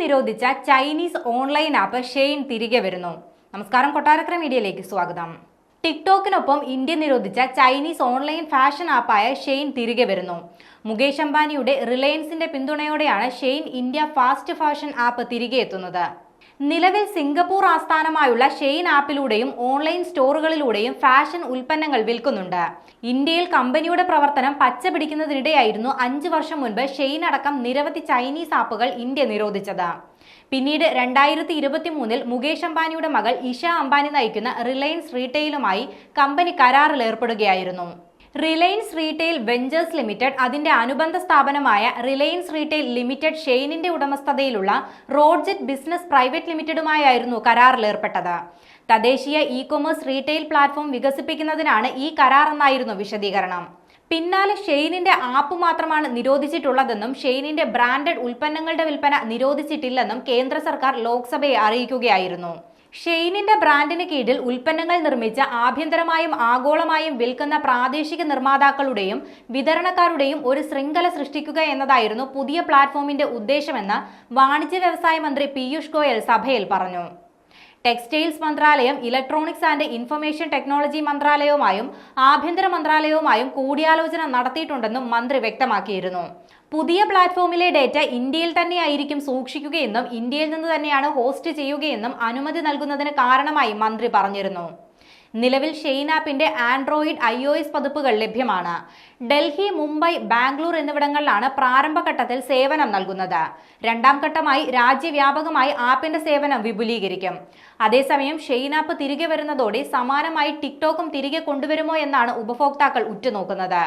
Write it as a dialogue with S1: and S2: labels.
S1: നിരോധിച്ച Chinese online app Shane തിരികെ വരുന്നു. നമസ്കാരം, കൊട്ടാരക്കര മീഡിയയിലേക്ക് സ്വാഗതം. ടിക്ടോക്കിനൊപ്പം ഇന്ത്യ നിരോധിച്ച ചൈനീസ് ഓൺലൈൻ ഫാഷൻ ആപ്പായ ഷെയ്ൻ തിരികെ വരുന്നു. മുകേഷ് അംബാനിയുടെ റിലയൻസിന്റെ പിന്തുണയോടെയാണ് Shein India fast fashion app തിരികെ എത്തുന്നത്. നിലവിൽ സിംഗപ്പൂർ ആസ്ഥാനമായുള്ള ഷെയ്ൻ ആപ്പിലൂടെയും ഓൺലൈൻ സ്റ്റോറുകളിലൂടെയും ഫാഷൻ ഉൽപ്പന്നങ്ങൾ വിൽക്കുന്നുണ്ട്. ഇന്ത്യയിൽ കമ്പനിയുടെ പ്രവർത്തനം പച്ചപിടിക്കുന്നതിനിടെയായിരുന്നു 5 വർഷം മുൻപ് ഷെയ്ൻ അടക്കം നിരവധി ചൈനീസ് ആപ്പുകൾ ഇന്ത്യ നിരോധിച്ചത്. പിന്നീട് 2023 മുകേഷ് അംബാനിയുടെ മകൾ ഇഷ അംബാനി നയിക്കുന്ന റിലയൻസ് റീറ്റെയിലുമായി കമ്പനി കരാറിൽ ഏർപ്പെടുകയായിരുന്നു. റിലയൻസ് റീറ്റെയിൽ വെഞ്ചേഴ്സ് ലിമിറ്റഡ് അതിന്റെ അനുബന്ധ സ്ഥാപനമായ റിലയൻസ് റീറ്റെയിൽ ലിമിറ്റഡ് ഷെയ്നിന്റെ ഉടമസ്ഥതയിലുള്ള റോഡ്ജെറ്റ് ബിസിനസ് പ്രൈവറ്റ് ലിമിറ്റഡുമായായിരുന്നു കരാറിൽ ഏർപ്പെട്ടത്. തദ്ദേശീയ ഇ-കൊമേഴ്സ് റീറ്റെയിൽ പ്ലാറ്റ്ഫോം വികസിപ്പിക്കുന്നതിനാണ് ഈ കരാർ എന്നായിരുന്നു വിശദീകരണം. പിന്നാലെ ഷെയ്നിന്റെ ആപ്പ് മാത്രമാണ് നിരോധിച്ചിട്ടുള്ളതെന്നും ഷെയ്നിന്റെ ബ്രാൻഡഡ് ഉൽപ്പന്നങ്ങളുടെ വിൽപ്പന നിരോധിച്ചിട്ടില്ലെന്നും കേന്ദ്ര സർക്കാർ ലോക്സഭയെ അറിയിക്കുകയായിരുന്നു. ഷെയ്നിന്റെ ബ്രാൻഡിന് കീഴിൽ ഉൽപ്പന്നങ്ങൾ നിർമ്മിച്ച ആഭ്യന്തരമായും ആഗോളമായും വിൽക്കുന്ന പ്രാദേശിക നിർമ്മാതാക്കളുടെയും വിതരണക്കാരുടെയും ഒരു ശൃംഖല സൃഷ്ടിക്കുക എന്നതായിരുന്നു പുതിയ പ്ലാറ്റ്ഫോമിന്റെ ഉദ്ദേശമെന്ന് വാണിജ്യ വ്യവസായ മന്ത്രി പീയൂഷ് ഗോയൽ സഭയിൽ പറഞ്ഞു. ടെക്സ്റ്റൈൽസ് മന്ത്രാലയം, ഇലക്ട്രോണിക്സ് ആൻഡ് ഇൻഫർമേഷൻ ടെക്നോളജി മന്ത്രാലയവുമായും ആഭ്യന്തര മന്ത്രാലയവുമായും കൂടിയാലോചന നടത്തിയിട്ടുണ്ടെന്നും മന്ത്രി വ്യക്തമാക്കിയിരുന്നു. പുതിയ പ്ലാറ്റ്ഫോമിലെ ഡേറ്റ ഇന്ത്യയിൽ തന്നെയായിരിക്കും സൂക്ഷിക്കുകയെന്നും ഇന്ത്യയിൽ നിന്ന് തന്നെയാണ് ഹോസ്റ്റ് ചെയ്യുകയെന്നും അനുമതി നൽകുന്നതിന് കാരണമായി മന്ത്രി പറഞ്ഞിരുന്നു. നിലവിൽ ഷെയ്ൻ ആപ്പിന്റെ ആൻഡ്രോയിഡ്, iOS പതിപ്പുകൾ ലഭ്യമാണ്. ഡൽഹി, മുംബൈ, ബാംഗ്ലൂർ എന്നിവിടങ്ങളിലാണ് പ്രാരംഭഘട്ടത്തിൽ സേവനം നൽകുന്നത്. രണ്ടാം ഘട്ടമായി രാജ്യവ്യാപകമായി ആപ്പിന്റെ സേവനം വിപുലീകരിക്കും. അതേസമയം ഷെയ്ൻ ആപ്പ് തിരികെ വരുന്നതോടെ സമാനമായി ടിക്ടോക്കും തിരികെ കൊണ്ടുവരുമോ എന്നാണ് ഉപഭോക്താക്കൾ ഉറ്റുനോക്കുന്നത്.